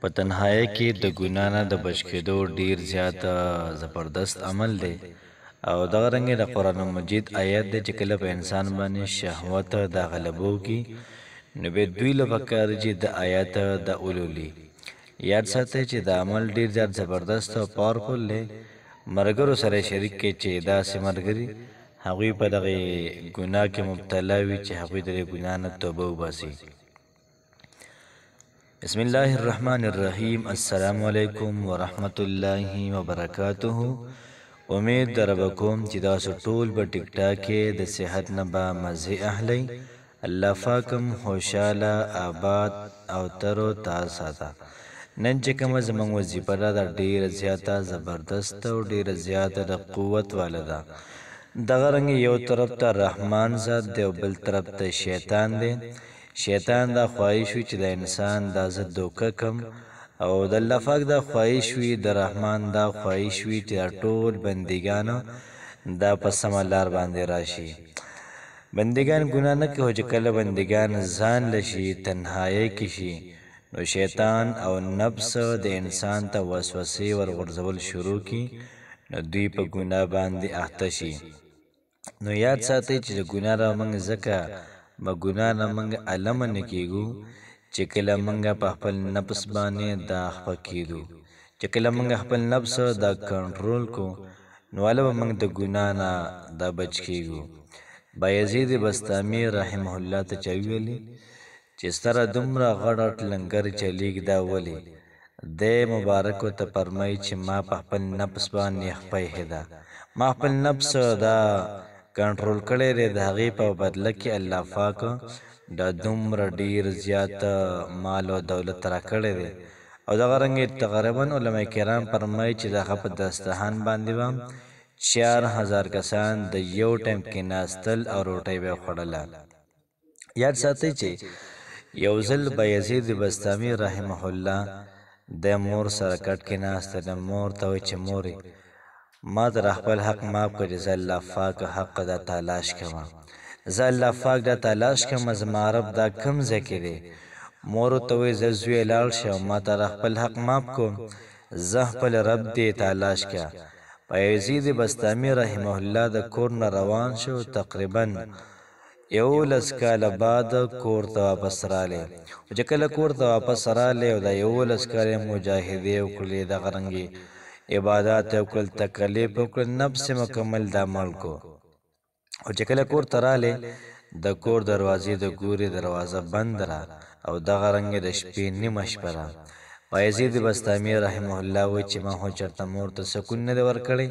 په تنهایی کې د ګناه نه د بچ کېدو ډیر زیات زبردست عمل دی او دغه رنګه د قران مجید آیات دی چې کله په انسان باندې شهوت د غلبو کی نو به دوی له پکار چې د آیات د اولولي یاد ساتئ چې د عمل ډیر زیات زبردست او پاورفل دی مرګرو سره شریک کې چې دا سمرګري هغوی په دغه ګناه کې مبتلا وي چې هغوی د ګناه نه توبه وباسي بسم الله الرحمن الرحیم السلام علیکم ورحمت الله وبرکاته امید دربکم چې دا ټول په ټیک ټاک کې د صحت نه به مزه اهلی الله پاکم خوشاله آباد او تر تازه نن چې کوم زموږ وظیفه ده ډیره زیاته زبردست او ډیره زیاته د قوت والده دغه رنګ یو طرف ته رحمان ذات دی او بل طرف ته شیطان دی شیطان دا خواهش وي چې د انسان دا زه دوکه کم او د الله پاک دا خواهش وي د رحمان دا خواهش وي چې ټول بندګانو دا په سمه لار باندې راشي بندگان ګناه نه کوي چې کله بندگان ځان لشي تنهایی کې شي نو شیطان او نفس د انسان ته وسوسې ورغورځول شروع کی نو دوی په ګناه باندې اخته شي نو یاد ساتئ چې ګناه را موږ زکه ما ګناه نه موږ علم نه کیږو چې کله موږ په خپل نفس باندې دا خپل کیدو چې کله موږ خپل نفس دا کنټرول کو نو ولې موږ د ګناه نه دا بچ کیږو بایزید بستامی رحمه الله ته چویلی چې سره دومره غړټ لنګر چلیږ دا ولی د مبارک ته فرمای چې ما په خپل نفس باندې خپل هدا ما خپل نفس دا کنټرول کړي لري د هغې په بدله کې الله پاک دا دومره ډیر زیات مال او دولت را کړی دی او دغه رنګې تقریبا علما کرام فرمایي چې دغه په دسترخوان باندې به 4000 کسان د یو ټایم کې ناستل او روټۍ به خوړله یاد ساتئ چې یو ځل بایزید بستامي رحمه الله د مور سره کټ کې ناسته د مور ته وایي چې مورې ما در خپل حق معاف کړي زه الله پاک حق دا تلاش کوم زه الله پاک دا تلاش کوم زما رب دا کم ځای کې دی مور ته وایي زه زوی لاړ شم ما در خپل حق معاف کوم زه خپل رب دې تلاش کا بایزید بستامي رحمه الله د کور نه روان شو تقریبا 11 کاله بعد کور ته واپس راغلی چې کله کور ته واپس راغلی او دا 11 کاله مجاهدې وکړلې دغه رنګې عبادات وکړل تکلیف وکړل نفس مکمل د عمل کو او چې کله کور ته راغلی د کور دروازې د ګوري دروازه بند را او دغه رنګې د شپې نیمه شپه را بایزید بستامي رحمه الله وایي چې ما هو چېرته مور ته سکون نه دی ورکړی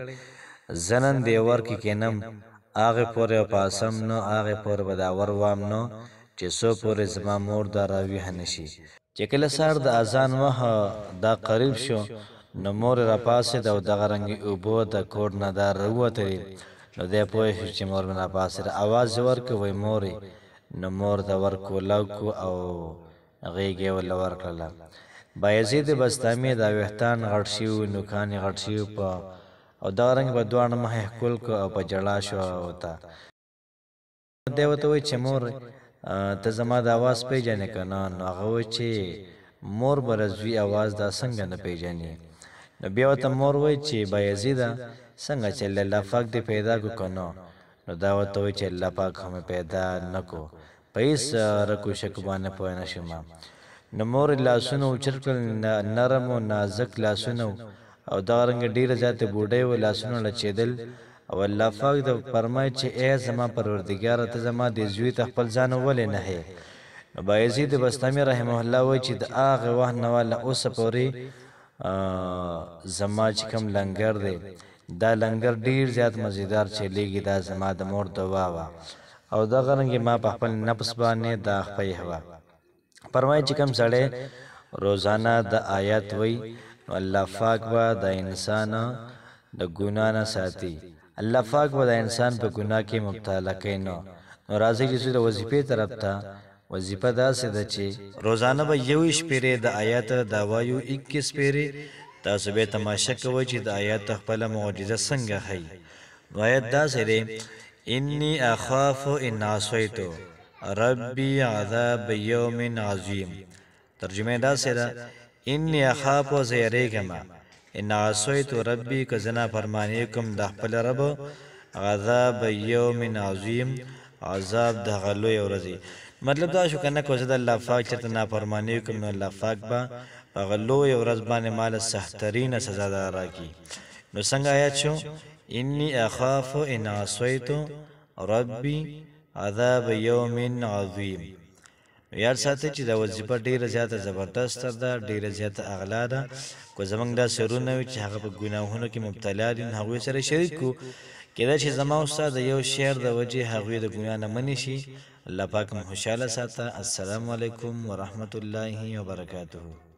زه نن دیوار کې کینم هغې پورې پاسم نو هغې پورې به دا ور وام نو چې څو پورې زما مور دا راویښه نه شي چې کله سهار د اذان وخت دا قریب شو نو مور راپاڅېده او دغه رنګې اوبو د کور نه دا راووتلې نو دی پوه شو چې مور مې راپاڅېده اواز یې ورکړ وایي مورې نو مور د ورکولاو کو او غېږ یې ورله ورکړله بایزید بستامي دا ویښتان غټ شوي نوکان یې غټ شوي په او دغه رنګ به دواړه مخې ښکل کړو او په ژړا شو ورته دی ورته وایي چې مور ته زما د اواز پیژنې که نه نو هغه وایي چې مور به رضوي اواز دا څنګه نه پیژنې نو بیا ورته مور وایي چې بایزیده څنګه چې الله پاک دې پیدا کړو که نو نو دا ورته وایي چې الله پاک همې پیدا نه کړو په هېڅ رکو شکو باندې پوه نه شوم نو مور لاسونه اوچت کړل نرم او نازک لاسونه او دغه رنګ ډیره زیاته بوډۍ و لاسونه لچېدل او الله پاک د فرمایي چې ای زما پروردګاره ته زما دې زوی ته خپل ځان ولې نه هې نو بایزید بستامي رحمه الله وایي چې د هغې وخت نه واله اوسه پورې زما چې کوم لنګر دی دا لنګر ډیر زیات مزیدار چلیږي دا زما د مور دعا وه او دغه رنګې ما په خپل نفس باندې دا خپی وه فرمایي چې کوم سړی روزانه د آیات وایي نو الله پاک به د انسان د ګناه نه ساتي الله پاک به د انسان په ګناه کې مبتلا کوي نو راځئ چې د وظیفې طرف ته وظیفه داسې ده چې روزانه به 21 پیرې د آیات دا وایو 21 پیرې تاسو به تماشا کوئ چې د آیات خپله معجزه څنګه ښیي نو آیات داسې دی انی اخاف ان عصیتو ربی عذاب یوم عظیم ترجمه داسې ده انی اخاف زیریګم ان عصیت ربی که زنا فرمانی کوم د خپل رب عذاب یوم عظیم عذاب د غلو ورځي مطلب دا شو کنه کو زه د الله پاک چرته نافرمانی کوم نو الله پاک با غلو ورځ باندې مال سخترین سزا دار راکی نو څنګه آیات شو انی اخاف ان عصیت ربی عذاب یوم عظیم یاد ساتئ چې دا وظیفه ډیره زیاته زبردست ده ډیره زیاته اغلا ده کو زمونږ دا سرونه وي چې هغه په ګناهونو کې مبتلا دي هغوی سره شریک کو کېدای چې زما استاد یو شعر د وجې هغوی د ګناه نه منې شي الله پاک مو خوشحاله ساته السلام علیکم ورحمت الله وبرکاته